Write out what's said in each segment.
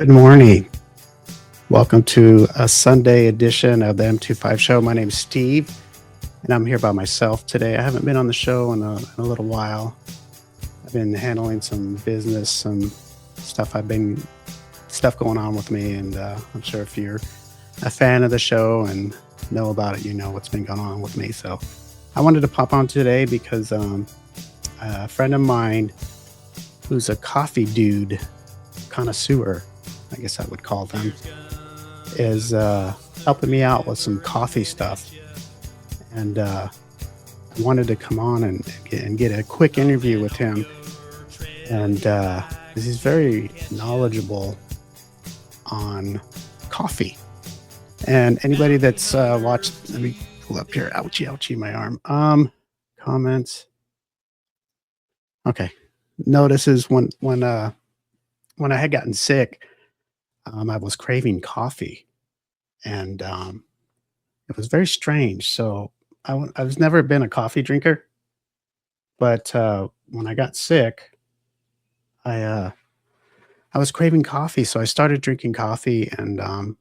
Good morning. Welcome to a Sunday edition of the M25 show. My name is Steve, and I'm here by myself today. I haven't been on the show in a little while. I've been handling some business, some stuff going on with me, and I'm sure if you're a fan of the show and know about it, you know what's been going on with me. So I wanted to pop on today because a friend of mine who's a coffee dude, connoisseur, I guess I would call them, is helping me out with some coffee stuff. And I wanted to come on and get a quick interview with him. And he's very knowledgeable on coffee. And anybody that's watched, let me pull up here. Ouchie, my arm. Comments. Okay. Notices when I had gotten sick, I was craving coffee, and it was very strange. So I was never been a coffee drinker, but when I got sick, I was craving coffee, so I started drinking coffee. And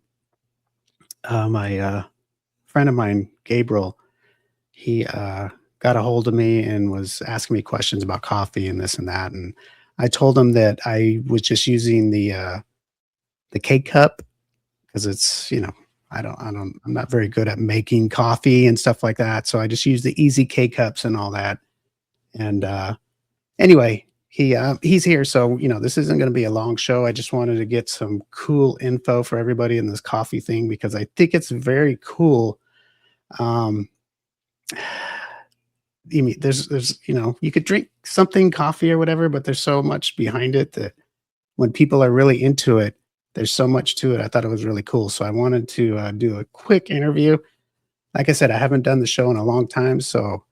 my friend of mine, Gabriel, he got a hold of me and was asking me questions about coffee and this and that, and I told him that I was just using the K cup because it's, I'm not very good at making coffee and stuff like that. So I just use the easy K cups and all that. And anyway, he's here. So, this isn't going to be a long show. I just wanted to get some cool info for everybody in this coffee thing because I think it's very cool. There's you could drink something, coffee or whatever, but there's so much behind it that when people are really into it, there's so much to it. I thought it was really cool. So I wanted to do a quick interview. Like I said, I haven't done the show in a long time. So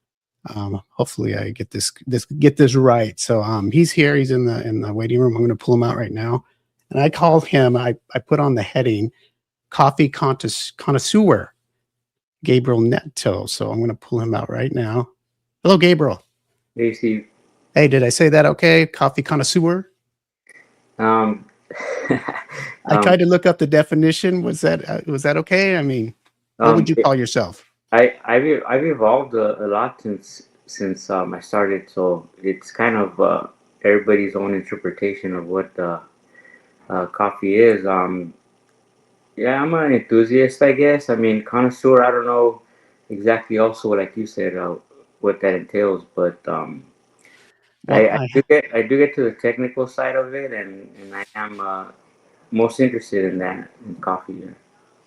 hopefully I get this right. So he's here. He's in the waiting room. I'm going to pull him out right now. And I called him. I put on the heading, Coffee Connoisseur, Gabrial Nieto. So I'm going to pull him out right now. Hello, Gabriel. Hey, Steve. Hey, did I say that okay? Coffee Connoisseur? I tried to look up the definition. Was that okay? I mean, what would you call yourself? I've evolved a lot since I started, so it's kind of everybody's own interpretation of what coffee is. Yeah, I'm an enthusiast, I guess. I mean, connoisseur. I don't know exactly. Also, like you said, what that entails, but I do get to the technical side of it, and I am most interested in that in coffee. Yeah.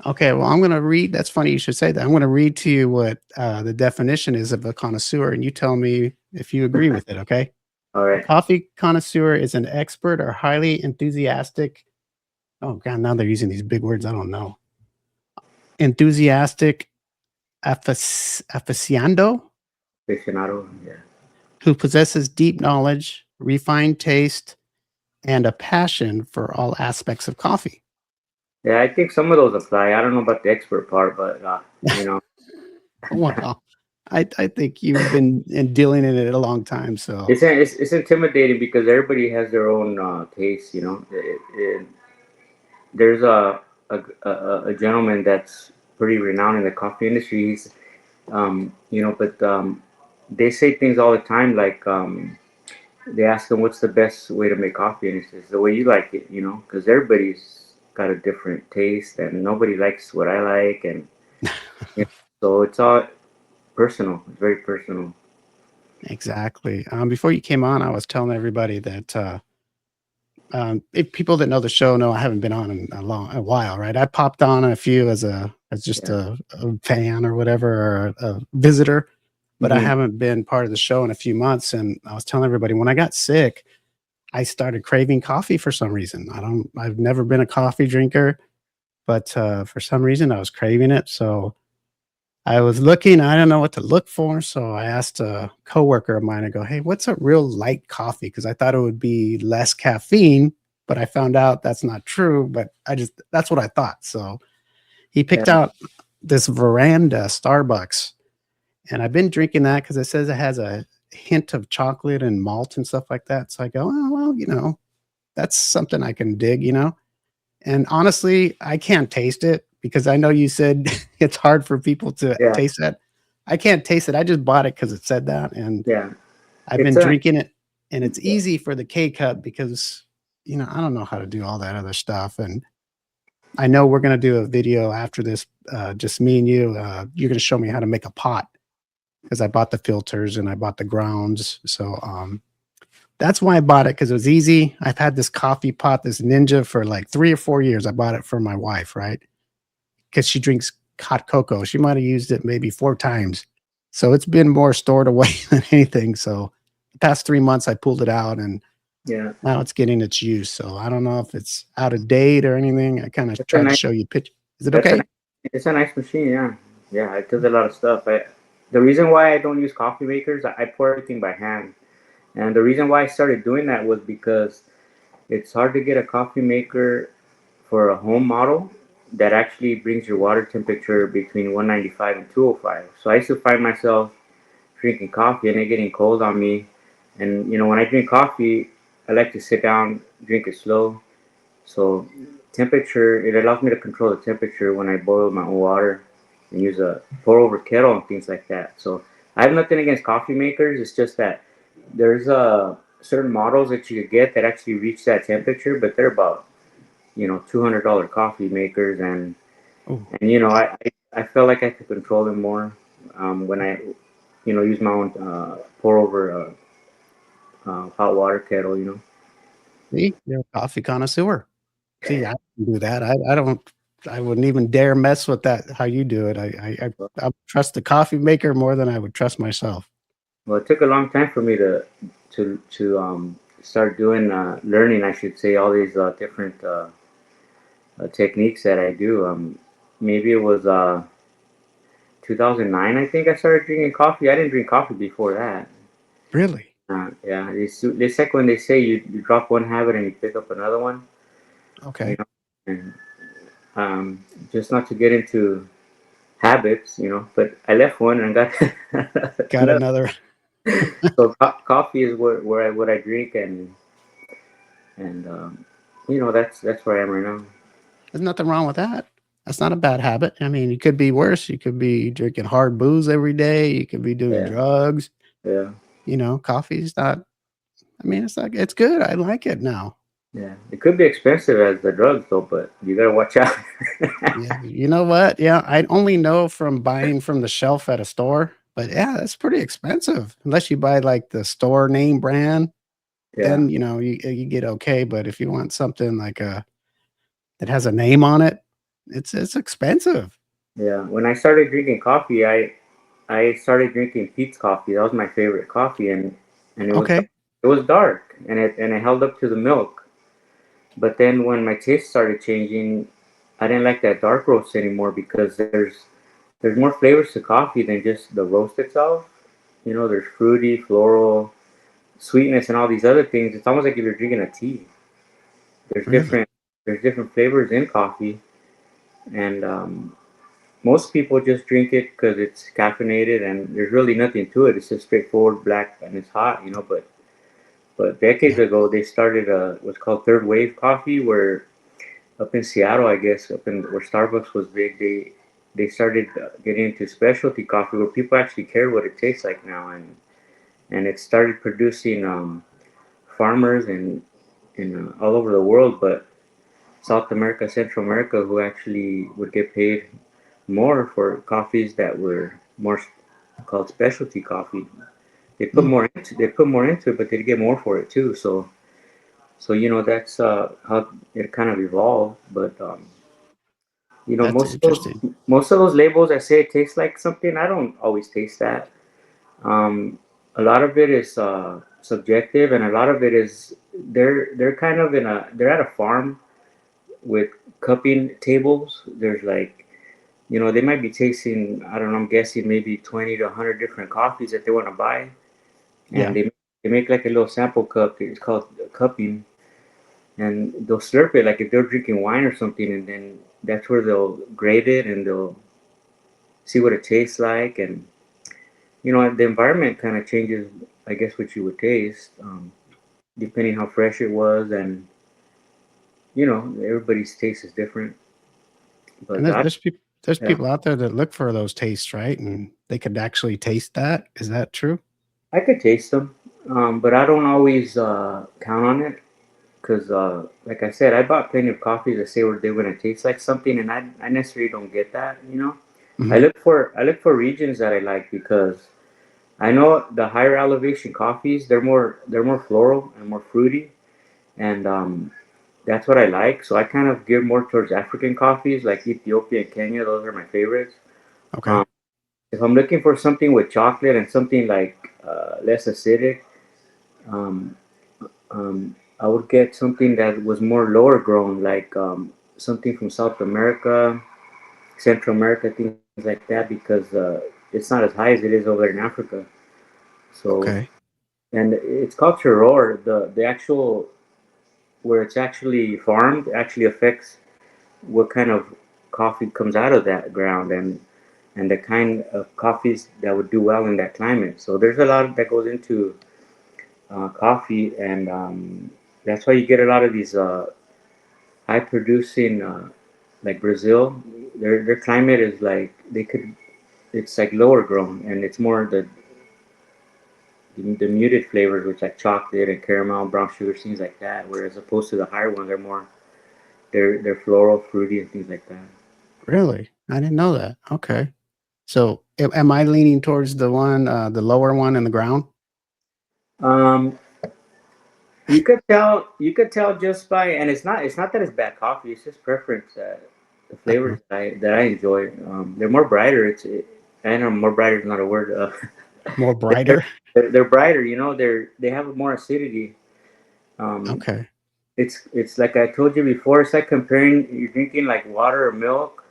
Okay, well, I'm going to read. That's funny you should say that. I'm going to read to you what the definition is of a connoisseur, and you tell me if you agree with it, okay? All right. A coffee connoisseur is an expert or highly enthusiastic. Oh, God, now they're using these big words. I don't know. Enthusiastic aficionado, Yeah. who possesses deep knowledge, refined taste, and a passion for all aspects of coffee. Yeah, I think some of those apply. I don't know about the expert part, but you know. Well, I think you've been dealing in it a long time, so It's intimidating because everybody has their own taste. You know, there's a gentleman that's pretty renowned in the coffee industry. But they say things all the time like they ask him what's the best way to make coffee, and he says the way you like it. You know, because everybody's got a different taste, and nobody likes what I like, and so it's all personal. It's very personal. exactly. Before you came on, I was telling everybody that if people that know the show know I haven't been on in a while, right? I popped on a few as just a fan or whatever, or a visitor, but I haven't been part of the show in a few months. And I was telling everybody when I got sick, I started craving coffee for some reason. I've never been a coffee drinker, but for some reason I was craving it. So I was looking, I don't know what to look for. So I asked a coworker of mine, I go, hey, what's a real light coffee? Because I thought it would be less caffeine, but I found out that's not true. But that's what I thought. So he picked out this Veranda Starbucks. And I've been drinking that because it says it has a hint of chocolate and malt and stuff like that. So I go, oh, well, that's something I can dig. And honestly, I can't taste it because I know you said it's hard for people to Yeah, taste that. I can't taste it. I just bought it because it said that, and yeah. I've It's been a drinking it, and it's easy for the K cup because, I don't know how to do all that other stuff, and I know we're gonna do a video after this, just me and you. You're gonna show me how to make a pot because I bought the filters and I bought the grounds. So that's why I bought it because it was easy. I've had this coffee pot, this Ninja, for like 3 or 4 years. I bought it for my wife, right? Because she drinks hot cocoa. She might have used it maybe 4 times. So it's been more stored away than anything. So the past 3 months, I pulled it out and yeah. now it's getting its use. So I don't know if it's out of date or anything. I kind of It's a tried to nice. show you picture. Is it That's a okay? nice, it's a nice machine. Yeah, yeah. It does a lot of stuff. The reason why I don't use coffee makers, I pour everything by hand. And the reason why I started doing that was because it's hard to get a coffee maker for a home model that actually brings your water temperature between 195 and 205. So I used to find myself drinking coffee and it getting cold on me. And when I drink coffee, I like to sit down, drink it slow. So temperature, it allows me to control the temperature when I boil my own water and use a pour over kettle and things like that. So I have nothing against coffee makers. It's just that there's certain models that you could get that actually reach that temperature, but they're about $200 coffee makers, and Oh, and I felt like I could control them more when I use my own pour over hot water kettle. see, you're a coffee connoisseur. See, I can do that. I don't. I wouldn't even dare mess with that. How you do it. I trust the coffee maker more than I would trust myself. Well, it took a long time for me to start doing learning, I should say, all these different techniques that I do. Maybe it was 2009. I think I started drinking coffee. I didn't drink coffee before that. Really? Yeah, it's like when they say you drop one habit and you pick up another one, you Okay. know, and just not to get into habits, but I left one and got Got another. another. So coffee is where what I drink, and that's where I am right now. There's nothing wrong with that. That's not a bad habit. I mean, you could be worse. You could be drinking hard booze every day. You could be doing Yeah, drugs. yeah, Coffee's not. I mean, it's good. I like it now. yeah. It could be expensive as the drugs though, but you gotta watch out. Yeah. You know what? Yeah, I only know from buying from the shelf at a store. But yeah, that's pretty expensive. Unless you buy like the store name brand, Yeah, then you get okay. But if you want something like a that has a name on it, it's expensive. yeah. When I started drinking coffee, I started drinking Pete's coffee. That was my favorite coffee, and Okay. it was dark, and it held up to the milk. But then when my taste started changing, I didn't like that dark roast anymore because there's more flavors to coffee than just the roast itself. There's fruity, floral, sweetness, and all these other things. It's almost like if you're drinking a tea. There's Really? different there's different flavors in coffee, and most people just drink it because it's caffeinated and there's really nothing to it. It's just straightforward black and it's hot. But decades Yeah. ago they started what's called third wave coffee, where up in Seattle, I guess, up in where Starbucks was big, they started getting into specialty coffee where people actually care what it tastes like now, and it started producing farmers in all over the world, but South America, Central America, who actually would get paid more for coffees that were more called specialty coffee. Mm, They put more into it, but they'd get more for it too. So that's how it kind of evolved. But that's interesting. most of those labels that say it tastes like something, I don't always taste that. A lot of it is subjective, and a lot of it is they're kind of they're at a farm with cupping tables. There's like they might be tasting, I don't know, I'm guessing maybe 20 to 100 different coffees that they want to buy, and Yeah. they make like a little sample cup. It's called cupping, and they'll slurp it like if they're drinking wine or something, and then that's where they'll grade it and they'll see what it tastes like, and the environment kind of changes, I guess, what you would taste, depending how fresh it was, and you know, everybody's taste is different. And But I, there's yeah, people out there that look for those tastes, right? And they could actually taste that. Is that true? I could taste them, but I don't always count on it because, like I said, I bought plenty of coffees that say what they're going to taste like something, and I necessarily don't get that. You know, Hmm. I look for regions that I like because I know the higher elevation coffees they're more floral and more fruity, and that's what I like. So I kind of gear more towards African coffees like Ethiopia and Kenya. Those are my favorites. Okay. Um, if I'm looking for something with chocolate and something like less acidic, um, I would get something that was more lower grown, like something from South America, Central America, things like that, because it's not as high as it is over in Africa. So, Okay. and it's called terroir. The actual where it's actually farmed actually affects what kind of coffee comes out of that ground and the kind of coffees that would do well in that climate. So there's a lot that goes into coffee, and that's why you get a lot of these high producing like Brazil. Their climate is like they could it's like lower grown and it's more the muted flavors, which like chocolate and caramel, brown sugar, things like that. Whereas opposed to the higher ones, they're floral, fruity, and things like that. Really? I didn't know that. Okay. So am I leaning towards the one, the lower one in the ground? Um, you could tell just by, and it's not that it's bad coffee. It's just preference. The flavors Uh-huh. that I enjoy, they're more brighter. I know more brighter is not a word. More They're, brighter. they're brighter. You know, they have more acidity. Um, Okay. it's like I told you before. It's like comparing you're drinking like water or milk.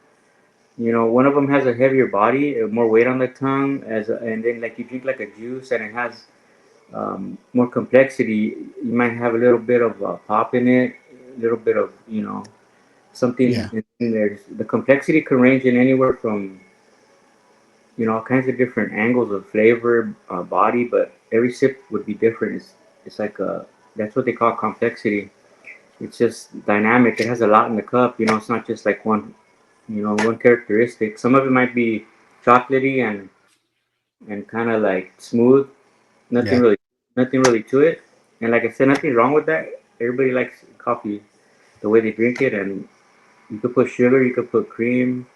You know, one of them has a heavier body, more weight on the tongue, and then like you drink like a juice and it has more complexity. You might have a little bit of pop in it, a little bit of something Yeah. in there. The complexity can range in anywhere from all kinds of different angles of flavor, body, but every sip would be different. It's like a that's what they call complexity. It's just dynamic. It has a lot in the cup. You know, it's not just like one characteristic. Some of it might be chocolatey and kind of like smooth. Nothing Yeah. really, nothing really to it. And like I said, nothing wrong with that. Everybody likes coffee the way they drink it, and you could put sugar, you could put cream.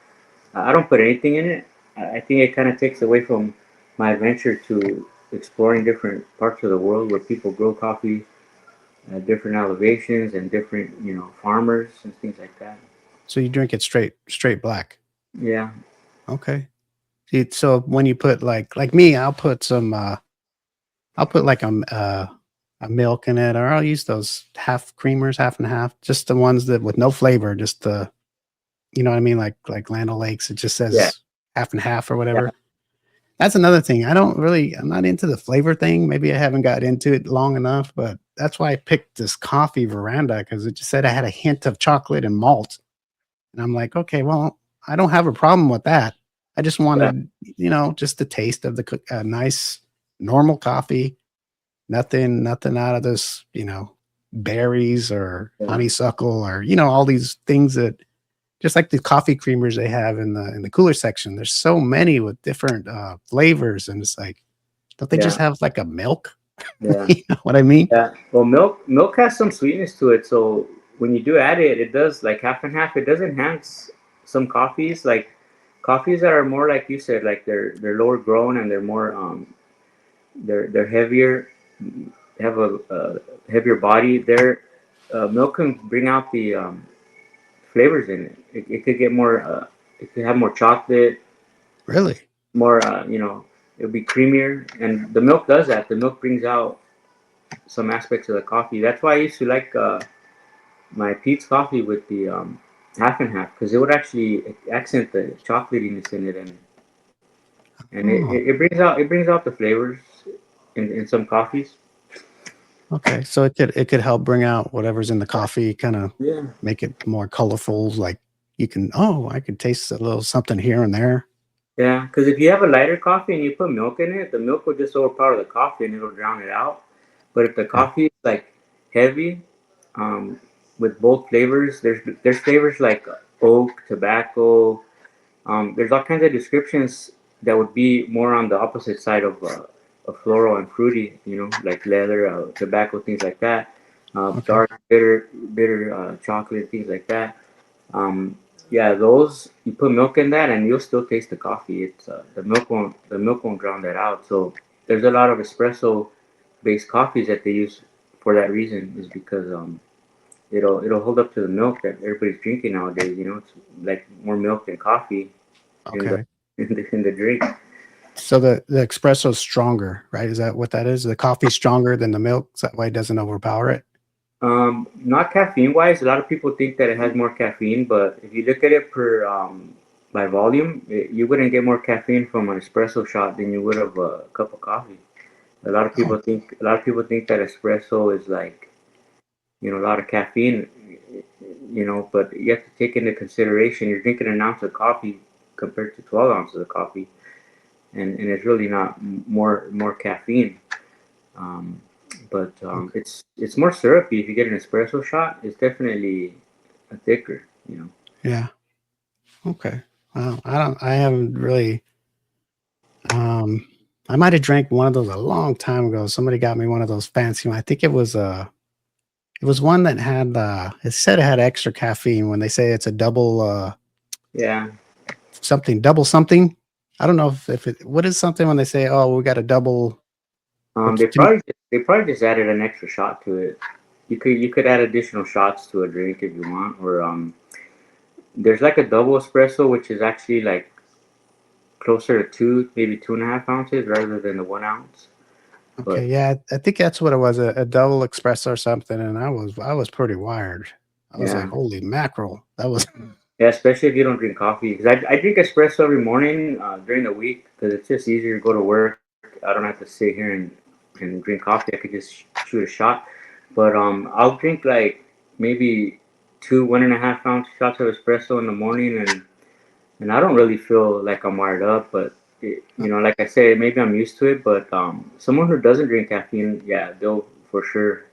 I don't put anything in it. I think it kind of takes away from my adventure to exploring different parts of the world where people grow coffee at different elevations and different, farmers and things like that. So you drink it straight black. Yeah, Okay. See, so when you put like me, I'll put like a milk in it, or I'll use those half creamers, half and half, just the ones that with no flavor, just the you know what I mean, like Land O'Lakes. It just yeah, says half and half or yeah, whatever. That's another thing. I'm not into the flavor thing. Maybe I haven't got into it long enough, but that's why I picked this coffee veranda because it just said I had a hint of chocolate and malt. And I'm like, okay, well, I don't have a problem with that. I just yeah, wanted, just the taste of the nice, normal coffee. Nothing out of this, berries or yeah, honeysuckle or all these things that just like the coffee creamers they have in the cooler section. There's so many with different flavors, and it's like, don't they just yeah, have like a milk? yeah. You know what I mean? Yeah. Well, milk has some sweetness to it, so when you do add it, it does like half and half. It does enhance some coffees, like coffees that are more like you said, like they're lower grown and they're more they're heavier, have a heavier body. Their milk can bring out the flavors in it. It could get more. It could have more chocolate, Really? more. It'll be creamier, and the milk does that. The milk brings out some aspects of the coffee. That's why I used to like my Pete's coffee with the half and half because it would actually accent the chocolatiness in it, and Oh, it brings out the flavors in some coffees. okay. So it could help bring out whatever's in the coffee, kind of Yeah, make it more colorful. Like I could taste a little something here and there. yeah. Because if you have a lighter coffee and you put milk in it, the milk will just overpower the coffee and it'll drown it out. But if the Okay. coffee is like heavy, um, with both flavors. There's flavors like oak, tobacco. There's all kinds of descriptions that would be more on the opposite side of floral and fruity. You know, like leather, tobacco, things like that. Okay. Dark, bitter chocolate, things like that. Um, yeah, those you put milk in that, and you'll still taste the coffee. It's the milk won't drown that out. So there's a lot of espresso based coffees that they use for that reason, is because it'll hold up to the milk that everybody's drinking nowadays. You know, it's like more milk than coffee in the Okay. in the drink. So the espresso is stronger, right? Is that what that is? The coffee's stronger than the milk, so that way it doesn't overpower it. Not caffeine wise. A lot of people think that it has more caffeine, but if you look at it per by volume, you wouldn't get more caffeine from an espresso shot than you would of a cup of coffee. Oh, A lot of people think that espresso is like, a lot of caffeine, but you have to take into consideration you're drinking an ounce of coffee compared to 12 ounces of coffee, and it's really not more caffeine. Um, but okay. it's more syrupy. If you get an espresso shot, it's definitely a thicker. Yeah. Okay. Well, I haven't really. Um, I might have drank one of those a long time ago. Somebody got me one of those fancy ones. I think it was one that had it said it had extra caffeine when they say it's a double Yeah. something double something. I don't know if it what is something when they say, oh, we got a double. Um, It's they two. probably they probably just added an extra shot to it. You could add additional shots to a drink if you want, or there's like a double espresso, which is actually like closer to maybe 2.5 ounces rather than the 1 ounce. But Okay, yeah, I think that's what it was, a double espresso or something, and I was pretty wired. I was like, yeah, holy mackerel, that was yeah, especially if you don't drink coffee, because I drink espresso every morning during the week because it's just easier to go to work. I don't have to sit here and drink coffee. I could just shoot a shot. But I'll drink like maybe two 1.5 ounce shots of espresso in the morning, and I don't really feel like I'm wired up. But like I said, maybe I'm used to it. But someone who doesn't drink caffeine, yeah, they'll for sure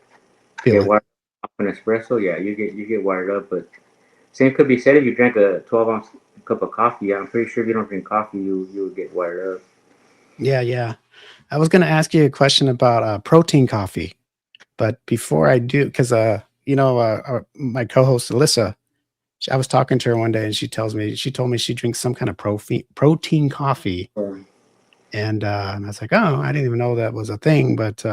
feel get it. wired up. An espresso, yeah, you get wired up. But same could be said if you drank a 12 ounce cup of coffee. Yeah, I'm pretty sure if you don't drink coffee, you would get wired up. Yeah, yeah. I was gonna ask you a question about protein coffee, but before I do, because my co-host Alyssa, I was talking to her one day, and she told me she drinks some kind of protein coffee, and I was like, oh, I didn't even know that was a thing. But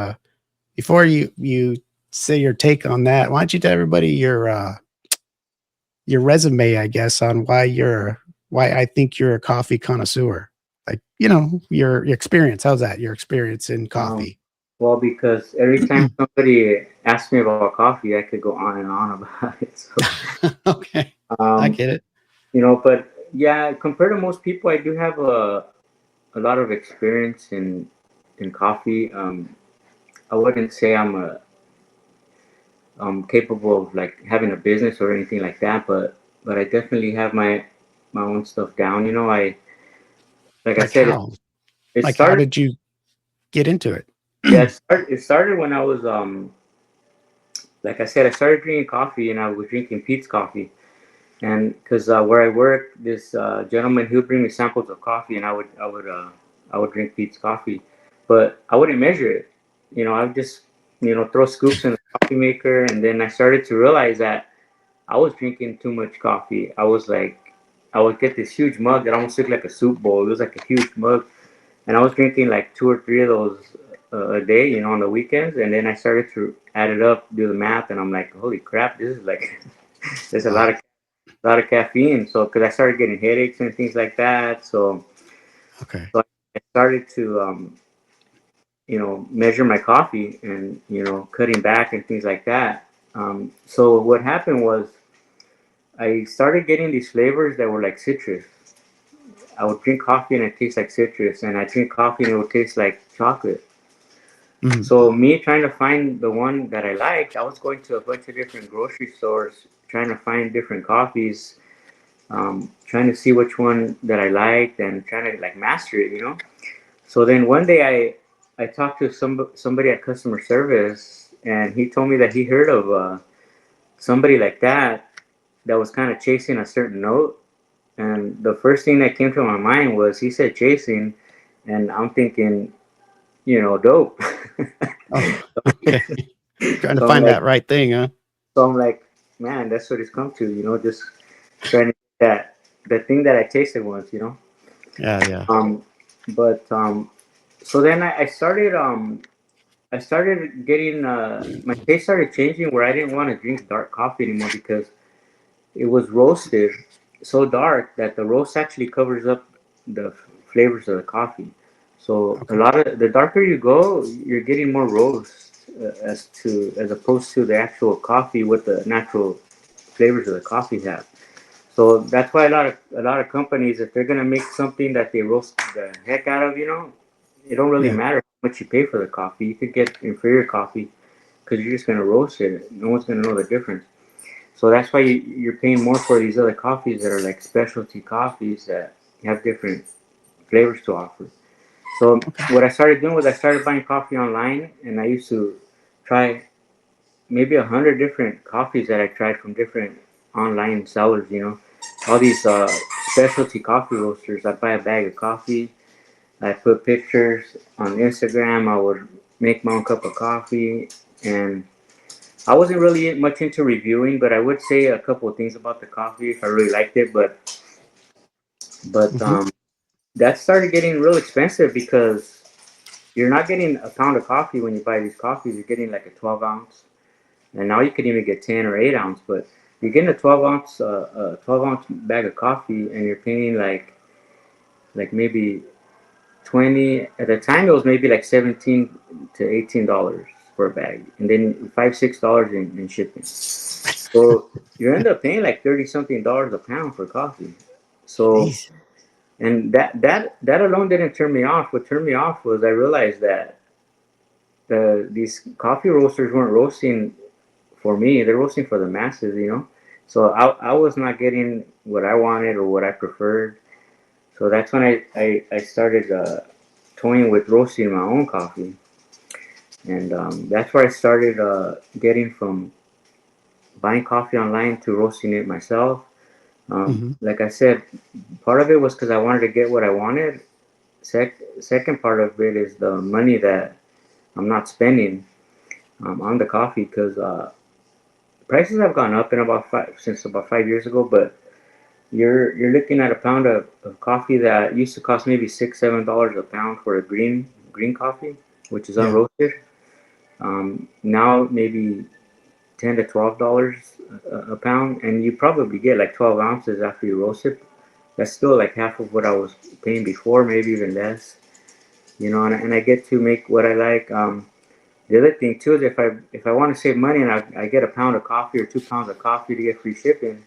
before you say your take on that, why don't you tell everybody your resume, I guess, on why I think you're a coffee connoisseur. Like, your experience. How's that? Your experience in Um, coffee. well, because every time somebody asks me about coffee, I could go on and on about it. So, Okay. I um, get it. but yeah, compared to most people, I do have a lot of experience in coffee. I wouldn't say I'm capable of like having a business or anything like that, but I definitely have my own stuff down. Like I Like said, how? it Like how started. did you get into it? Yeah, it started when I was like I said, I started drinking coffee, and I was drinking Pete's coffee. And because where I work, this gentleman, he would bring me samples of coffee, and I would drink Pete's coffee, but I wouldn't measure it. I would just throw scoops in the coffee maker, and then I started to realize that I was drinking too much coffee. I would get this huge mug that almost looked like a soup bowl. It was like a huge mug, and I was drinking like two or three of those a day, on the weekends. And then I started to add it up, do the math, and I'm like, holy crap, this is like there's a Wow. lot of caffeine. So because I started getting headaches and things like that, Okay. so I started to measure my coffee and cutting back and things like that. So what happened was I started getting these flavors that were like citrus. I would drink coffee and it tastes like citrus, and I drink coffee and it would taste like chocolate. Mhm. So me trying to find the one that I liked, I was going to a bunch of different grocery stores trying to find different coffees, trying to see which one that I liked and trying to like master it. So then one day I talked to somebody at customer service, and he told me that he heard of somebody like that was kind of chasing a certain note. And the first thing that came to my mind was he said chasing, and I'm thinking, dope. Oh, okay. Trying to so I'm find like, that right thing, huh? so I'm like, man, that's what it's come to, just trying to get that the thing that I tasted once. Yeah, yeah. Um, but so then I started getting my taste started changing where I didn't want to drink dark coffee anymore because it was roasted so dark that the roast actually covers up the flavors of the coffee. So a Okay. lot of the darker you go, you're getting more roast as opposed to the actual coffee what the natural flavors of the coffee have. So that's why a lot of companies, if they're gonna make something that they roast the heck out of, it don't really Yeah. matter how much you pay for the coffee. You could get inferior coffee because you're just gonna roast it. No one's gonna know the difference. So that's why you're paying more for these other coffees that are like specialty coffees that have different flavors to offer. So Okay. what I started doing was I started buying coffee online, and I used to try maybe 100 different coffees that I tried from different online sellers. All these specialty coffee roasters. I buy a bag of coffee. I put pictures on Instagram. I would make my own cup of coffee, and I wasn't really much into reviewing, but I would say a couple of things about the coffee if I really liked it. But Hmm. that started getting real expensive because you're not getting a pound of coffee when you buy these coffees. You're getting like a 12 ounce, and now you could even get 10 or 8 ounce. But you're getting a 12 ounce bag of coffee, and you're paying like maybe 20 at the time. It was maybe like $17 to $18 for a bag, and then $5-6 in shipping. So you end up paying like 30 something dollars a pound for coffee. So Jeez. and that alone didn't turn me off. What turned me off was I realized that these coffee roasters weren't roasting for me; they're roasting for the masses. So I was not getting what I wanted or what I preferred. So that's when I started toying with roasting my own coffee, and that's where I started getting from buying coffee online to roasting it myself. Hmm. Like I said, part of it was because I wanted to get what I wanted. Second part of it is the money that I'm not spending on the coffee because prices have gone up in about 5 years ago. But you're looking at a pound of coffee that used to cost maybe $6-7 a pound for a green coffee, which is Yeah. unroasted. Now maybe $10 to $12 a pound, and you probably get like 12 ounces after you roast it. That's still like half of what I was paying before, maybe even less. And I get to make what I like. The other thing too is if I want to save money and I get a pound of coffee or 2 pounds of coffee to get free shipping,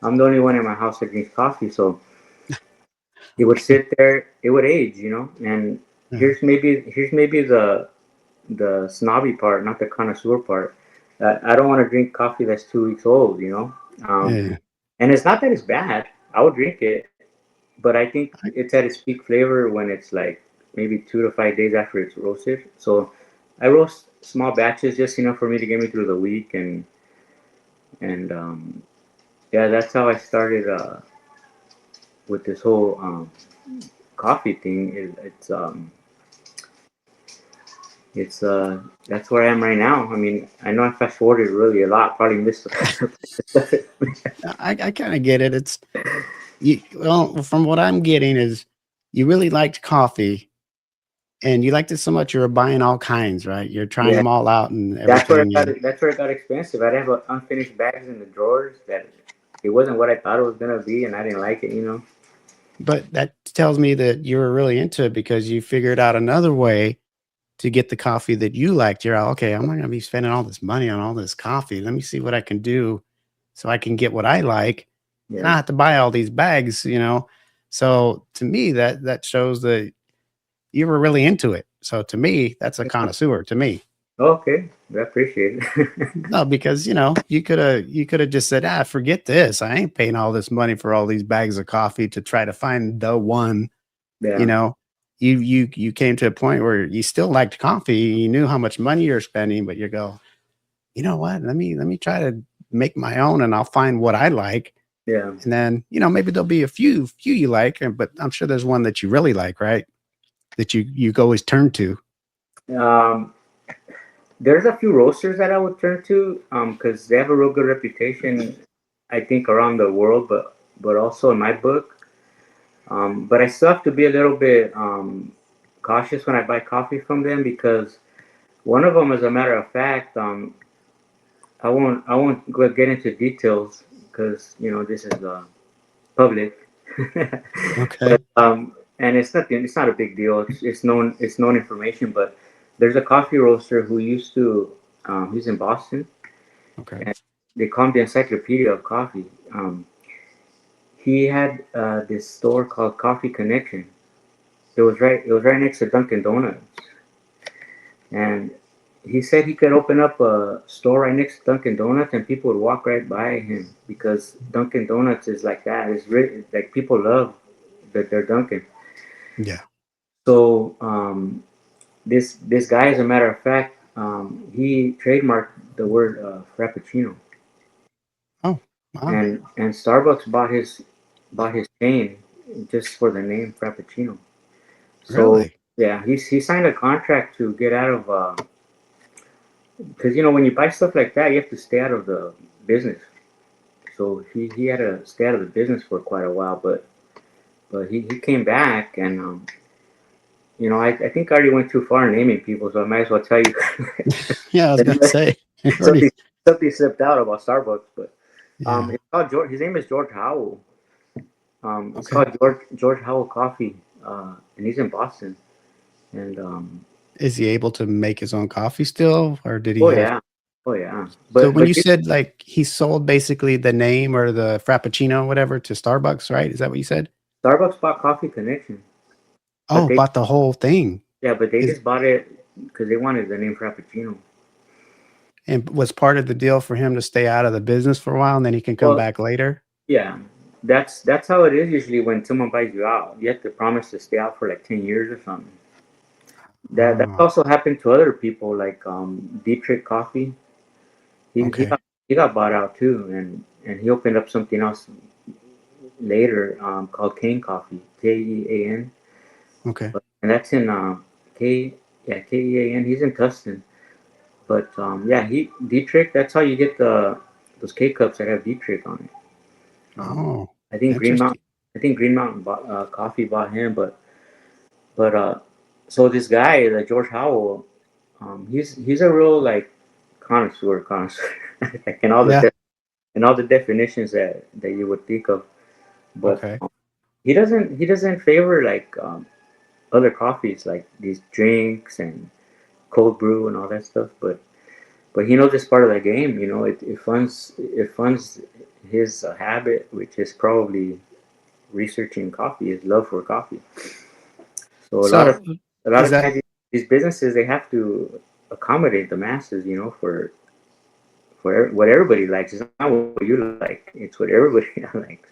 I'm the only one in my house that drinks coffee, so it would Okay. sit there, it would age. And Yeah. here's maybe the snobby part, not the connoisseur part. I don't want to drink coffee that's 2 weeks old. Um, Yeah. and it's not that it's bad. I would drink it, but I think I, it's at its peak flavor when it's like maybe 2 to 5 days after it's roasted. So I roast small batches just enough for me to get me through the week, and yeah, that's how I started with this whole coffee thing. It's that's where I am right now. I mean, I know I fast forwarded really a lot, probably missed the I kind of get it. It's you. Well, from what I'm getting is you really liked coffee and you liked it so much you were buying all kinds, right? You're trying yeah. them all out and That's where it everything. got And that's where it got expensive. I'd have unfinished bags in the drawers that it wasn't what I thought it was gonna be, and I didn't like it. but that tells me that you were really into it because you figured out another way to get the coffee that you liked. You're all, okay, I'm not gonna be spending all this money on all this coffee. Let me see what I can do so I can get what I like and I Yeah. have to buy all these bags. So to me, that shows that you were really into it. So to me, that's a connoisseur to me. Okay, I appreciate it. No, because you could have just said, forget this. I ain't paying all this money for all these bags of coffee to try to find the one. You Yeah. know, you came to a point where you still liked coffee. You knew how much money you're spending, but you go, you know what? Let me try to make my own, and I'll find what I like, Yeah. and then maybe there'll be a few you like, but I'm sure there's one that you really like, right? That you always turn to. Um, there's a few roasters that I would turn to, because they have a real good reputation, I think, around the world, but also in my book. But I still have to be a little bit cautious when I buy coffee from them, because one of them, as a matter of fact, I won't get into details because this is public. Okay. But and it's not a big deal. It's known information. But there's a coffee roaster who used to he's in Boston, Okay. and they call him the encyclopedia of coffee. He had this store called Coffee Connection. It was right next to Dunkin' Donuts, and he said he could open up a store right next to Dunkin' Donuts and people would walk right by him, because Dunkin' Donuts is like that. It's really like people love that they're Dunkin'. Yeah. So this guy, as a matter of fact, he trademarked the word Frappuccino, Oh, wow. and Starbucks bought his chain just for the name Frappuccino. So Really? yeah, he signed a contract to get out of, because when you buy stuff like that, you have to stay out of the business. So he had to stay out of the business for quite a while, but he came back, and I think I already went too far in naming people, so I might as well tell you Yeah, I was gonna say. something Already. something slipped out about Starbucks. But Yeah. it's called George. His name is George Howell. It's Okay. called George Howell Coffee, and he's in Boston. And Is he able to make his own coffee still, or did he oh have? yeah, oh yeah. So But when but you said like he sold basically the name or the Frappuccino, whatever, to Starbucks, right? Is that what you said? Starbucks bought Coffee Connection, but Oh, bought the whole thing. they Is just bought it because they wanted the name Frappuccino. and was part of the deal for him to stay out of the business for a while and then he can come Well, back later? yeah, that's how it is usually when someone buys you out. You have to promise to stay out for like 10 years or something. That Oh, also happened to other people, like Dietrich Coffee. He okay. got bought out too, and he opened up something else later, called Kane Coffee, Kean, Okay. and that's in K yeah Kean. He's in Tustin, but yeah, he Dietrich. That's how you get those K cups that have Dietrich on it. Um, Oh, I think Green Mountain. interesting. I think Green Mountain Coffee bought him, but so this guy, like George Howell, he's a real like connoisseur, like Yeah. in all the definitions that you would think of. But Okay. he doesn't favor like other coffees, like these drinks and cold brew and all that stuff. But he knows it's part of the game. It funds his habit, which is probably researching coffee, his love for coffee. So So a lot is of that times these businesses, they have to accommodate the masses, for what everybody likes. It's not what you like; it's what everybody likes.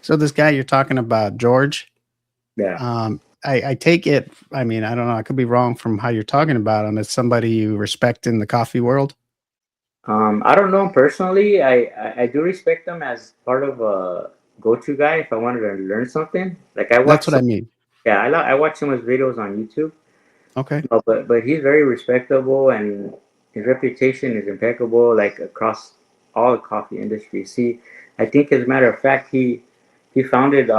so this guy you're talking about, George? Yeah. I take it, I mean, I don't know, I could be wrong from how you're talking about him, as somebody you respect in the coffee world? I don't know him personally. I do respect him as part of a go-to guy if I wanted to learn something. Like I That's watch what I some, mean. yeah, I watch some of his videos on YouTube. Okay. No, but he's very respectable, and his reputation is impeccable, like across all the coffee industry. See, I think as a matter of fact, he founded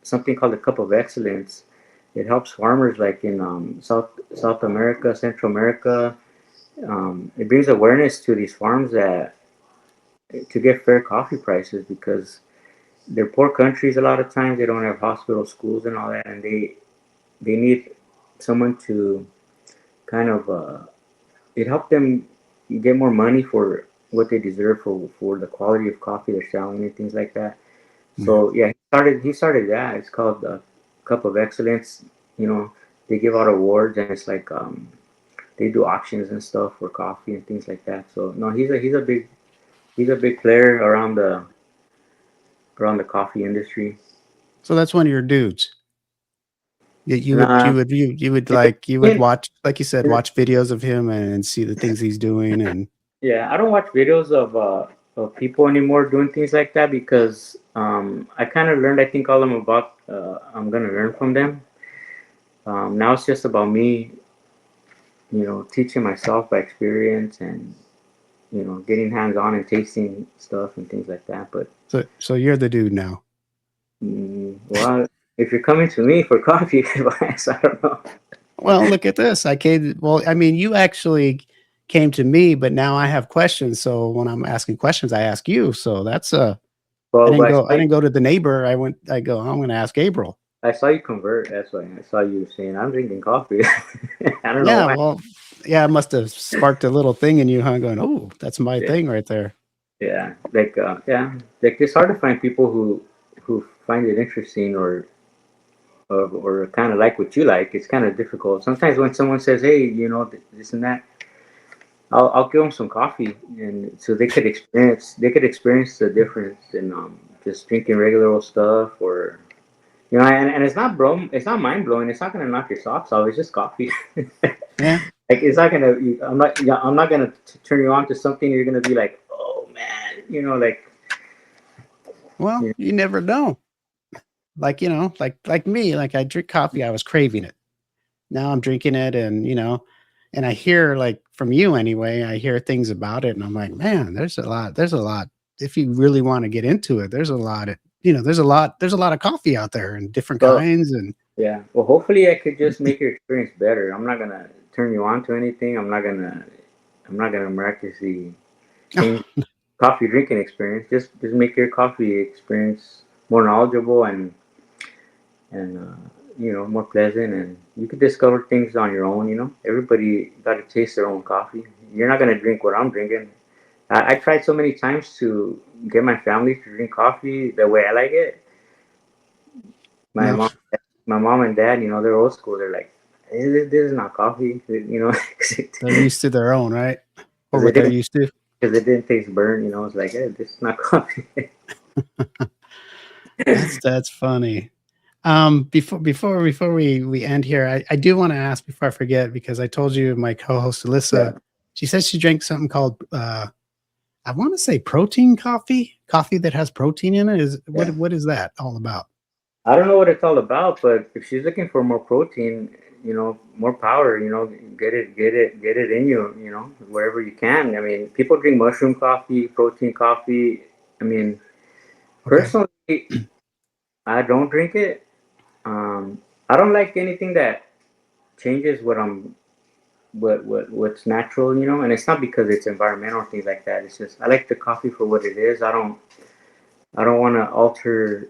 something called the Cup of Excellence. It helps farmers like in South America, Central America. It brings awareness to these farms that to get fair coffee prices, because they're poor countries. A lot of times they don't have hospitals, schools, and all that, and they need someone to kind of it helped them get more money for what they deserve for the quality of coffee they're selling and things like that. Yeah. So yeah, he started that. It's called the Cup of Excellence. You know, they give out awards, and it's like they do auctions and stuff for coffee and things like that. So no, he's a big player around the coffee industry. So that's one of your dudes. You And would you would you would like you would in, watch, like you said, in, watch videos of him and see the things he's doing and yeah, I don't watch videos of people anymore doing things like that because I kind of learned. I think all I'm about, I'm gonna learn from them. Now it's just about me, teaching myself by experience and getting hands on and tasting stuff and things like that. But So you're the dude now. well, if you're coming to me for coffee advice, I don't know. Well, look at this. I came. Well, I mean, you actually came to me, but now I have questions. So when I'm asking questions, I ask you. So that's I Well, didn't but go. I didn't go to the neighbor. I went. I go. I'm going to ask Gabriel. I saw you convert. That's why I saw you saying I'm drinking coffee. I don't know Yeah. why. Well, yeah. It must have sparked a little thing in you, huh? Going, oh, that's my Yeah, thing right there. yeah. Like it's hard to find people who find it interesting or kind of like what you like. It's kind of difficult. Sometimes when someone says, "Hey, this and that," I'll give them some coffee, and so they could experience the difference in just drinking regular old stuff, or and it's not mind blowing. It's not gonna knock your socks off. It's just coffee. Yeah. Like it's not gonna. I'm not gonna turn you on to something. You're gonna be like, oh man, like. Well, You you never know. Like like me. Like I drink coffee. I was craving it. Now I'm drinking it, and and I hear like from you anyway. I hear things about it, and I'm like, man, there's a lot. There's a lot. If you really want to get into it, there's a lot. There's a lot. There's a lot of coffee out there and different well, kinds. And yeah. Well, hopefully, I could just make your experience better. I'm not gonna turn you on to anything. I'm not gonna. I'm not gonna miraculously change coffee drinking experience. Just make your coffee experience more knowledgeable and more pleasant, and you could discover things on your own. Everybody got to taste their own coffee. You're not gonna drink what I'm drinking. I tried so many times to get my family to drink coffee the way I like it. My no, mom, my mom and dad, they're old school. They're like, hey, this is not coffee, they're used to their own, right? Or because it what they're didn't used to. because it didn't taste burnt. It's like, hey, this is not coffee. That's funny. Before we end here, I do want to ask before I forget because I told you my co-host Yeah, Alyssa, she says she drank something called I want to say protein coffee that has protein in it. Is yeah. what is that all about? I don't know what it's all about, but if she's looking for more protein, more power, get it in you, wherever you can. I mean, people drink mushroom coffee, protein coffee. I mean, Okay, personally, I don't drink it. Um, I don't like anything that changes what's natural, and it's not because it's environmental things like that. It's just I like the coffee for what it is. I don't want to alter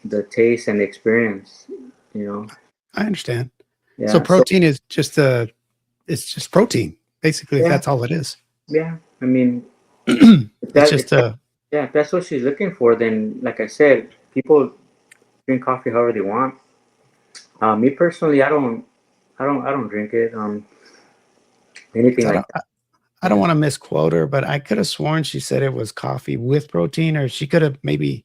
the taste and the experience, you know. I understand. So Yeah. So protein is just it's just protein basically. yeah, That's all it is. yeah. I mean, if It's that just yeah, if that's what she's looking for, then like I said, people drink coffee however they want. Me personally, I don't drink it. Anything because like that. I don't Yeah. want to misquote her, but I could have sworn she said it was coffee with protein, or she could have maybe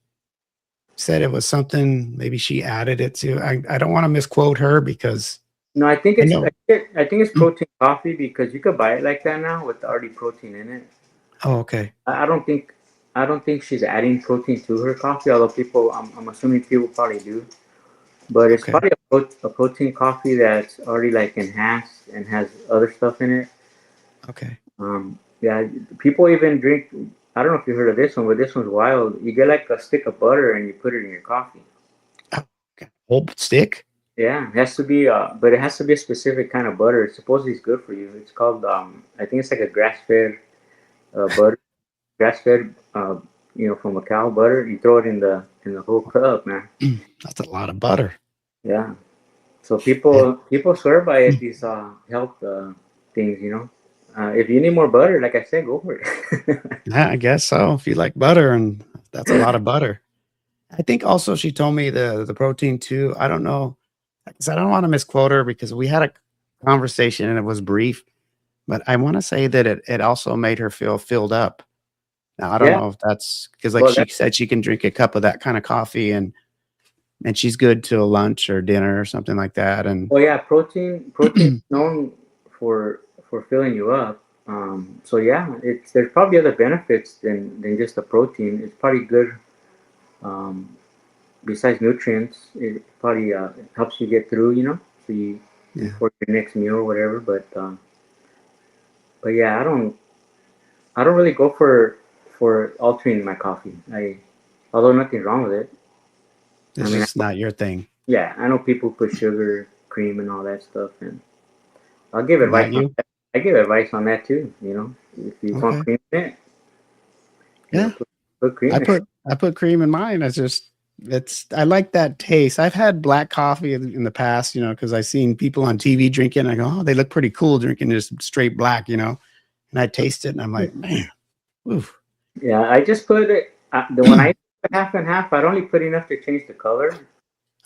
said it was something. Maybe she added it to. I don't want to misquote her because No, I think I it's know. I think it's protein coffee because you could buy it like that now with already protein in it. Oh, okay, I don't think she's adding protein to her coffee, although I'm assuming people probably do. But it's okay, probably a protein coffee that's already like enhanced and has other stuff in it. okay. Yeah, people even drink. I don't know if you heard of this one, but this one's wild. You get like a stick of butter and you put it in your coffee. Oh, okay. Whole stick. Yeah, it has to be, but it has to be a specific kind of butter. It's supposedly it's good for you. It's called, I think it's like a grass-fed butter, grass-fed, from a cow butter. You throw it in the whole cup, man. That's a lot of butter. Yeah. So And people swear by it. These health things, if you need more butter, like I said, go for it. yeah, I guess so. If you like butter, and that's a lot of butter. I think also she told me the protein too. I don't know. Like I said, I don't want to misquote her because we had a conversation and it was brief, but I want to say that it also made her feel filled up. Now I don't Yeah. know if that's because like Well, she said she can drink a cup of that kind of coffee and she's good till lunch or dinner or something like that. And yeah, protein is known for filling you up. So yeah, there's probably other benefits than just the protein. It's probably good. Um, Besides nutrients, it probably helps you get through. So you Yeah. before your next meal or whatever. But yeah, I don't really go for altering my coffee. Although nothing's wrong with it. I It's mean, just not your thing. yeah, I know people put sugar, cream, and all that stuff, and I'll give advice Not on you? that. I give advice on that too. If you want Okay. cream in it, Yeah. put cream I in it. put cream in mine. I like that taste. I've had black coffee in the past, because I've seen people on TV drinking. I go, oh, they look pretty cool drinking just straight black, and I taste it and I'm like, man, oof. Yeah, I just put it. The when I put half and half, I'd only put enough to change the color.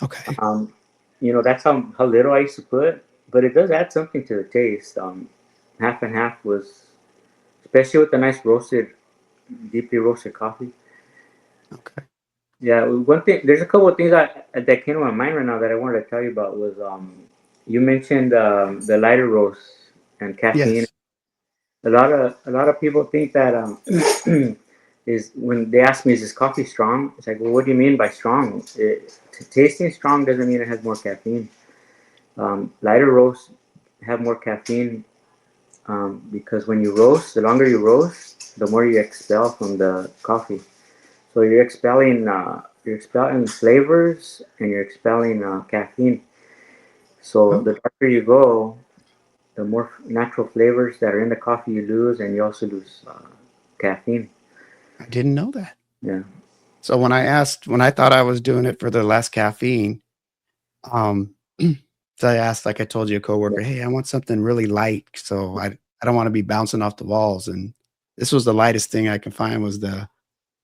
Okay. Um, that's how little I used to put, but it does add something to the taste. Half and half was, especially with the nice roasted, deeply roasted coffee. Okay. Yeah, one thing. There's a couple of things that came to my mind right now that I wanted to tell you about was you mentioned the lighter roast and caffeine. Yes. A lot of people think that is when they ask me, is this coffee strong? It's like, well, what do you mean by strong? Tasting strong doesn't mean it has more caffeine. Lighter roasts have more caffeine because when you roast, the longer you roast, the more you expel from the coffee. So you're expelling flavors and you're expelling caffeine. So Oh, the darker you go, the more natural flavors that are in the coffee you lose, and you also lose caffeine. I didn't know that. Yeah, So when I thought I was doing it for the less caffeine, um, so I asked, like I told you, a yeah, coworker, hey, I want something really light. So I don't want to be bouncing off the walls. And this was the lightest thing I can find was the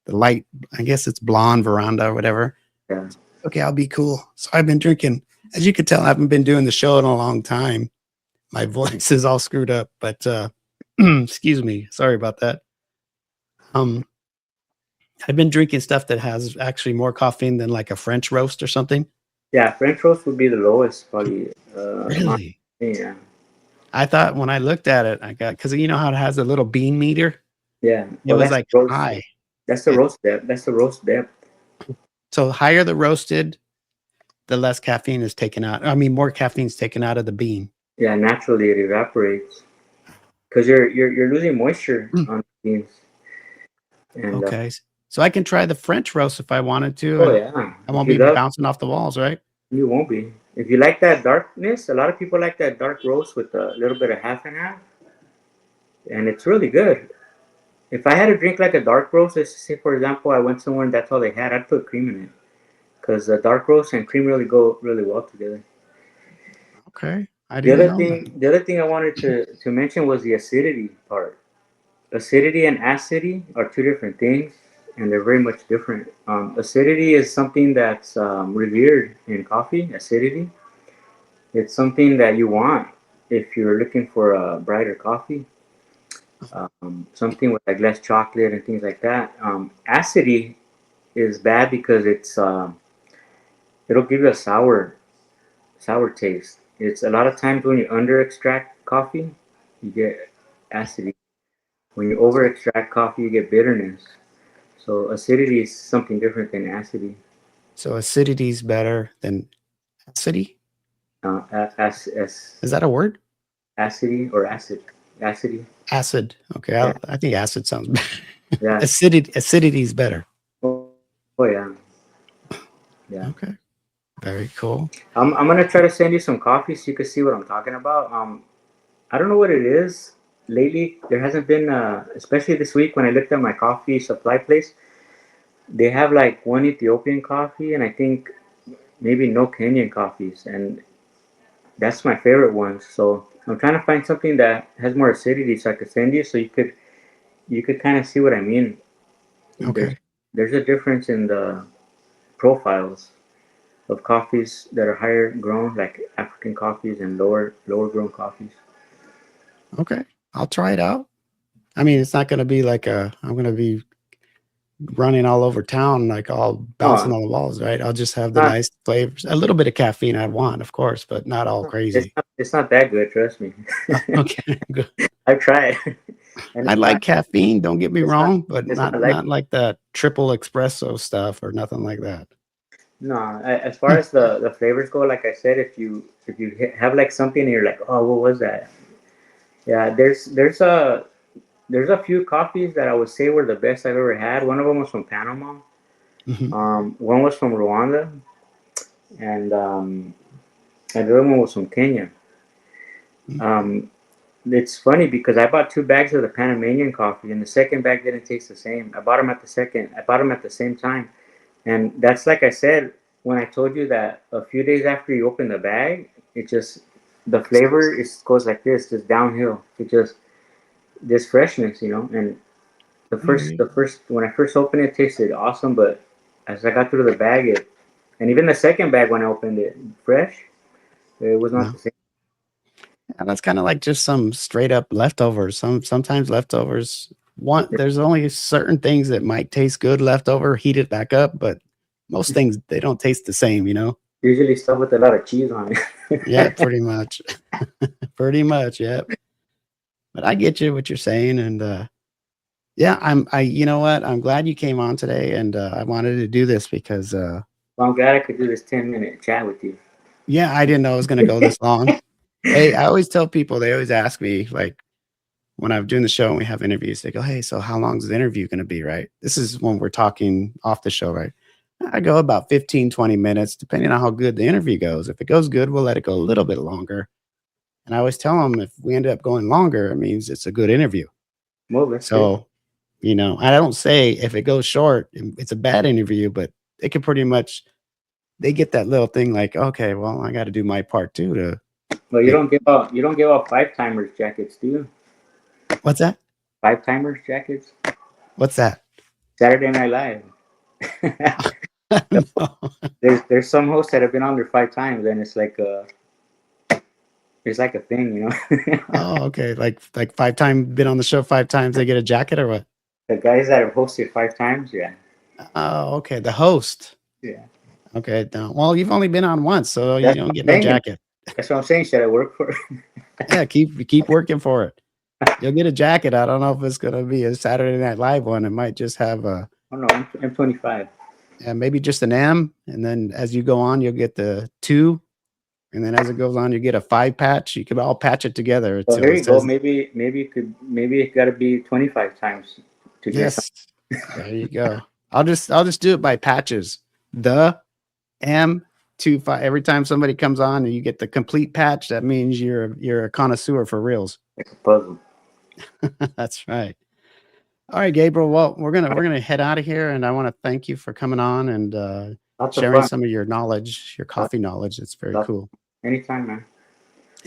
light, I guess it's blonde veranda or whatever. yeah. Okay, I'll be cool. So I've been drinking. As you can tell, I haven't been doing the show in a long time. My voice is all screwed up, but excuse me. Sorry about that. Um, I've been drinking stuff that has actually more caffeine than like a French roast or something. Yeah, French roast would be the lowest, probably. Really? Yeah, I thought when I looked at it, I got because you know how it has a little bean meter. yeah. It Well, was that's like the roast. high. That's the It roast depth. That's the roast depth. so higher the roasted, the less caffeine is taken out. I mean, more caffeine is taken out of the bean. Yeah, naturally it evaporates because you're losing moisture Mm, on the beans. And okay, so I can try the French roast if I wanted to, oh and yeah, I if won't you be love, bouncing off the walls, right? you won't be. If you like that darkness, a lot of people like that dark roast with a little bit of half and half, and it's really good. If I had to drink like a dark roast, let's say for example, I went somewhere and that's all they had, I'd put cream in it because the dark roast and cream really go really well together. Okay, I The didn't other know that. thing, the other thing I wanted to mention was the acidity part. Acidity and acidity are two different things, and they're very much different. Acidity is something that's revered in coffee. Acidity, it's something that you want if you're looking for a brighter coffee, something with like less chocolate and things like that. Acidity is bad because it'll give you a sour taste. It's a lot of times when you under extract coffee, you get acidity. When you over extract coffee, you get bitterness. So acidity is something different than acidity. So acidity is better than acidity. As Is that a word? acidity or acidity. Acid. Okay, Yeah, I think acid sounds better. yeah. Acidity is better. Oh, oh yeah, yeah. Okay, very cool. I'm gonna try to send you some coffee so you can see what I'm talking about. I don't know what it is. Lately, there hasn't been, especially this week when I looked at my coffee supply place. They have like one Ethiopian coffee, and I think maybe no Kenyan coffees, and that's my favorite one. So I'm trying to find something that has more acidity, so I could send you, so you could kind of see what I mean. There's Okay, there's a difference in the profiles of coffees that are higher grown, like African coffees, and lower grown coffees. okay, I'll try it out. I mean, it's not going to be like I'm going to be running all over town, like all bouncing Oh, on the walls, right? I'll just have the not nice flavors, a little bit of caffeine I want, of course, but not all it's crazy. not it's not that good. Trust me. Okay, good. I've tried, and I like caffeine, don't get me it's not, wrong, but it's not like not like that triple espresso stuff or nothing like that. no. As far as the flavors go, like I said, if you have like something and you're like, oh, what was that? Yeah, there's a few coffees that I would say were the best I've ever had. One of them was from Panama. Mhm. One was from Rwanda, and and the other one was from Kenya. Um, it's funny because I bought two bags of the Panamanian coffee, and the second bag didn't taste the same. I bought them at the same time, and that's like I said when I told you that a few days after you open the bag, it just the flavor is goes like this, just downhill. It just this freshness, you know. And the first when I first opened it, it tasted awesome, but as I got through the bag, it and even the second bag when I opened it, fresh, it was not No. the same. And that's kinda like just some straight up leftovers. Sometimes leftovers there's only certain things that might taste good leftover, heat it back up, but most things, they don't taste the same, you know? Usually stuff with a lot of cheese on Yeah, it. pretty much. Pretty much, yep. But I get you what you're saying, and, yeah, you know what? I'm glad you came on today, and, I wanted to do this because, Well, I'm glad I could do this 10-minute chat with you. yeah, I didn't know it was gonna go this long. Hey, I always tell people, they always ask me, like, when I'm doing the show and we have interviews, they go, "Hey, so how long is the interview gonna be?" Right? This is when we're talking off the show, right? I go about 15, 20 minutes, depending on how good the interview goes. If it goes good, we'll let it go a little bit longer. And I always tell them if we end up going longer, it means it's a good interview. Well, that's good. So, I don't say if it goes short, it's a bad interview, but they can pretty much they get that little thing like, okay, well, I got to do my part too to Well, make you don't give out five timers jackets, do you? what's that? Five timers jackets. What's that? Saturday Night Live. No. There's some hosts that have been on there five times, and it's like a thing, you know. Oh, okay. Like 5 time been on the show 5 times, they get a jacket or what? The guys that have hosted five times, yeah, Oh, okay. The host. yeah. Okay. No. Well, you've only been on once, so you That's don't what get I'm no saying. jacket. That's what I'm saying. Should I work for? Yeah, keep working for it. You'll get a jacket. I don't know if it's gonna be a Saturday Night Live one. It might just have a Oh no, M25. yeah, maybe just an M, and then as you go on, you'll get the 2, and then as it goes on, you get a 5 patch. You can all patch it together Well, till there it you go. says Maybe it got to be 25 times to get yes. something. There you go. I'll just do it by patches. The M25. Every time somebody comes on and you get the complete patch, that means you're a connoisseur for reals. It's a puzzle. That's right. All right, Gabriel. Well, we're gonna head out of here, and I want to thank you for coming on and Lots of sharing fun. some of your knowledge, your Lots, coffee knowledge. It's very lots, cool. anytime, man.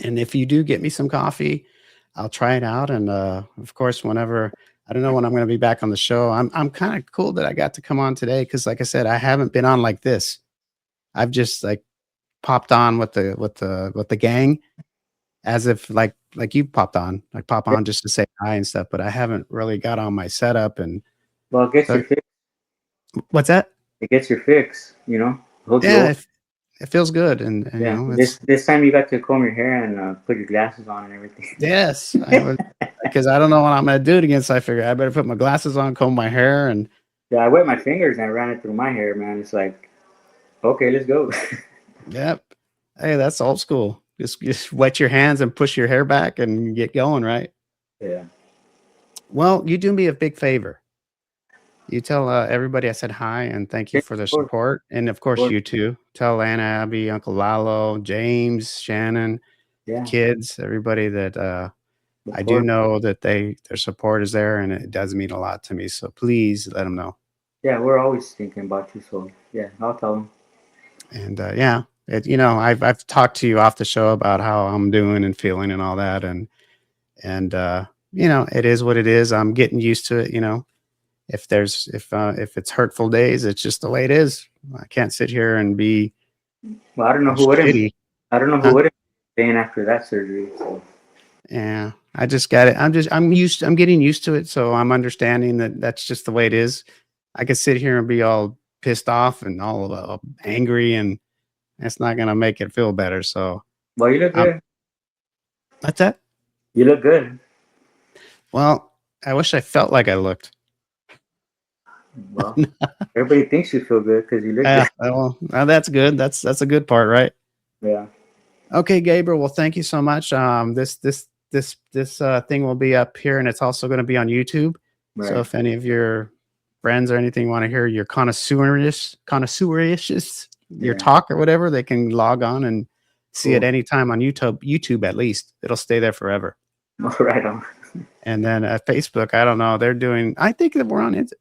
And if you do get me some coffee, I'll try it out. And of course, whenever I don't know when I'm going to be back on the show, I'm kind of cool that I got to come on today because, like I said, I haven't been on like this. I've just like popped on with the gang as if like you popped on, like pop Yeah. on just to say hi and stuff. But I haven't really got on my setup and Well, it gets so your fix. what's that? It gets your fix. You know, holds you Yeah, over. it feels good, and Yeah. it's This time you got to comb your hair and put your glasses on and everything. yes, I would because I don't know what I'm gonna do it again. So I figure I better put my glasses on, comb my hair, and Yeah, I wet my fingers and I ran it through my hair, man. It's like, okay, let's go. yep. Hey, that's old school. Just wet your hands and push your hair back and get going, right? Yeah. Well, you do me a big favor. You tell everybody I said hi and thank you Yeah, for their of course, support, and of of course course. you too. Tell Anna, Abby, Uncle Lalo, James, Shannon, the Yeah, kids, everybody that of I do course. know that their support is there, and it does mean a lot to me. So please let them know. Yeah, we're always thinking about you. So yeah, I'll tell them. And yeah, I've talked to you off the show about how I'm doing and feeling and all that, and it is what it is. I'm getting used to it. If it's hurtful days, it's just the way it is. I can't sit here and be Well, I don't know all who wouldn't. shitty. I don't know who Huh? wouldn't be staying after that surgery. So Yeah, I just got it. I'm getting used to it, so I'm understanding that that's just the way it is. I could sit here and be all pissed off and all angry, and it's not gonna make it feel better. So well, you look um, good. that's that. You look good. Well, I wish I felt like I looked. Well, everybody thinks you feel good because you look Yeah, good. well, that's good. That's a good part, right? Yeah. Okay, Gabriel. Well, thank you so much. This thing will be up here, and it's also going to be on YouTube. So Right. if any of your friends or anything want to hear your connoisseurish your Yeah. talk or whatever, they can log on and see it Cool. anytime on YouTube. YouTube at least it'll stay there forever. Right on. And then at Facebook, I don't know. They're doing. I think that we're on it.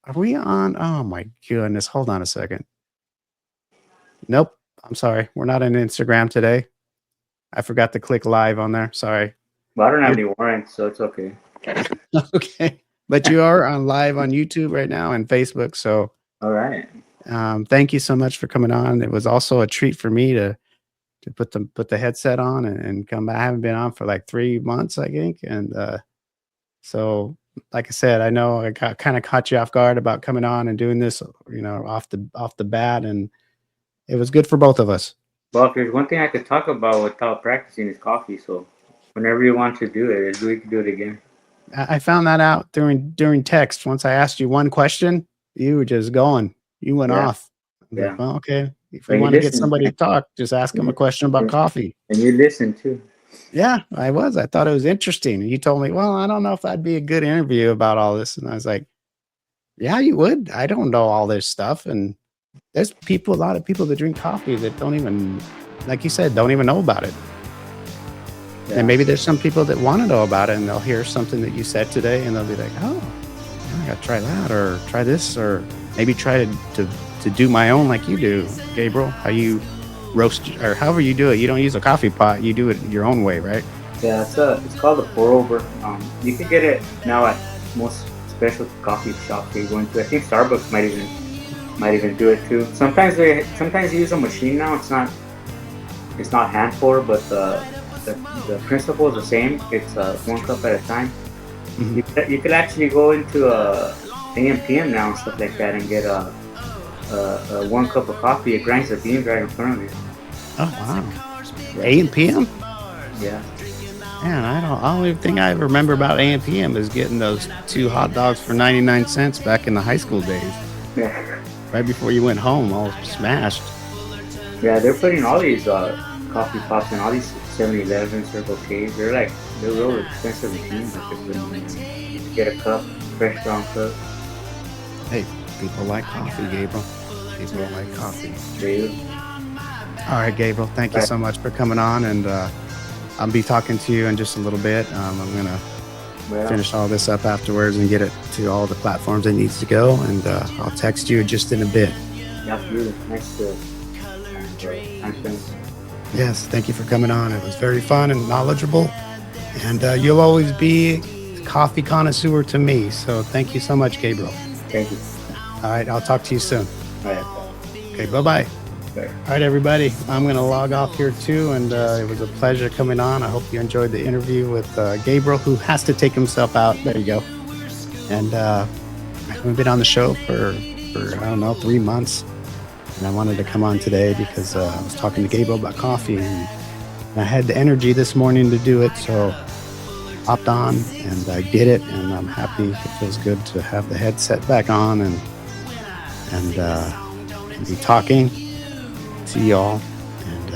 Are we on? Oh my goodness! Hold on a second. Nope. I'm sorry. We're not on Instagram today. I forgot to click live on there. Sorry. Well, I don't have You're any warrants, so it's okay. okay. But you are on live on YouTube right now and Facebook. So All right. thank you so much for coming on. It was also a treat for me to put the headset on and come back. I haven't been on for like 3 months, I think. And so like I said, I know I got kind of caught you off guard about coming on and doing this, off the bat, and it was good for both of us. Well, if there's one thing I could talk about without practicing is coffee. So whenever you want to do it, we can do it again. I found that out during text. Once I asked you one question, you were just going. You went Yeah. off. I'm like, Yeah. well, okay. If you And you want to get listen. somebody to talk, just ask them a question about coffee. And you listen too. Yeah, I was. I thought it was interesting. And you told me, well, I don't know if that'd be a good interview about all this. And I was like, yeah, you would. I don't know all this stuff. And there's a lot of people that drink coffee that don't even, like you said, don't even know about it. Yeah. And maybe there's some people that want to know about it and they'll hear something that you said today and they'll be like, oh, I got to try that or try this or maybe try to do my own like you do, Gabriel. How you roast or however you do it. You don't use a coffee pot. You do it your own way, right? Yeah, it's called a pour over. You can get it now at most specialty coffee shops you're going to. I think Starbucks might even do it too. Sometimes they use a machine now. It's not hand pour, but the principle is the same. It's 1 cup at a time. Mhm. You could actually go into AM/PM now and stuff like that and get a 1 cup of coffee. It grinds the beans right in front of you. Oh wow. A&PM? Yeah. Man, I don't even think I remember about A&PM is getting those 2 hot dogs for 99 cents back in the high school days. Yeah. Right before you went home, all smashed. Yeah, they're putting all these coffee pots and all these 7-Eleven, Circle K's. They're real expensive machines that they're putting in. Get a cup, fresh brown cup. Hey, people like coffee, Gabriel. People like coffee. They do. All right, Gabriel, thank you so much for coming on, and I'll be talking to you in just a little bit. I'm going to Well, finish all this up afterwards and get it to all the platforms it needs to go, and I'll text you just in a bit. absolutely. Nice to time spent. Yes, thank you for coming on. It was very fun and knowledgeable, and you'll always be a coffee connoisseur to me, so thank you so much, Gabriel. Thank you. All right, I'll talk to you soon. All right. Okay, bye-bye. Bye. All right, everybody. I'm going to log off here too, and it was a pleasure coming on. I hope you enjoyed the interview with Gabriel, who has to take himself out. There you go. And I haven't been on the show for I don't know, 3 months, and I wanted to come on today because I was talking to Gabriel about coffee, and I had the energy this morning to do it, so I hopped on and I did it, and I'm happy. It feels good to have the headset back on and be talking to y'all, and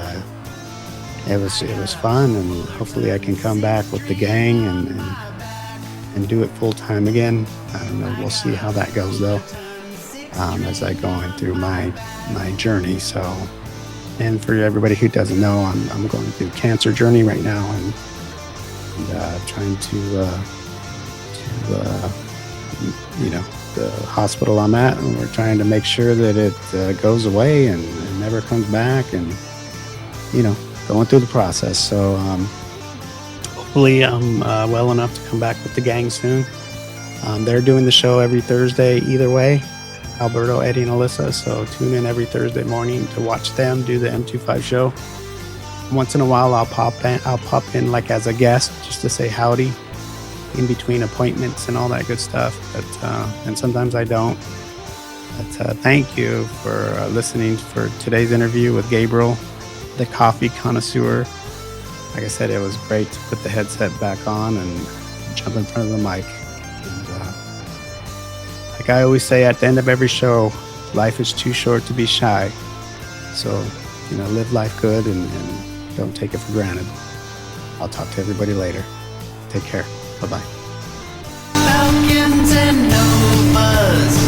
it was fun, and hopefully I can come back with the gang and do it full time again. I don't know. We'll see how that goes though, as I go on through my journey. So, and for everybody who doesn't know, I'm going through cancer journey right now, and trying to the hospital I'm at, and we're trying to make sure that it goes away and never comes back, and going through the process. So hopefully I'm well enough to come back with the gang soon. They're doing the show every Thursday either way, Alberto, Eddie, and Alyssa. So tune in every Thursday morning to watch them do the M25 show. Once in a while I'll pop in like as a guest just to say howdy in between appointments and all that good stuff, but and sometimes I don't. But thank you for listening for today's interview with Gabriel, the coffee connoisseur. Like I said, it was great to put the headset back on and jump in front of the mic. And like I always say at the end of every show, life is too short to be shy. So, live life good and don't take it for granted. I'll talk to everybody later. Take care. Bye-bye. Falcons and Novas.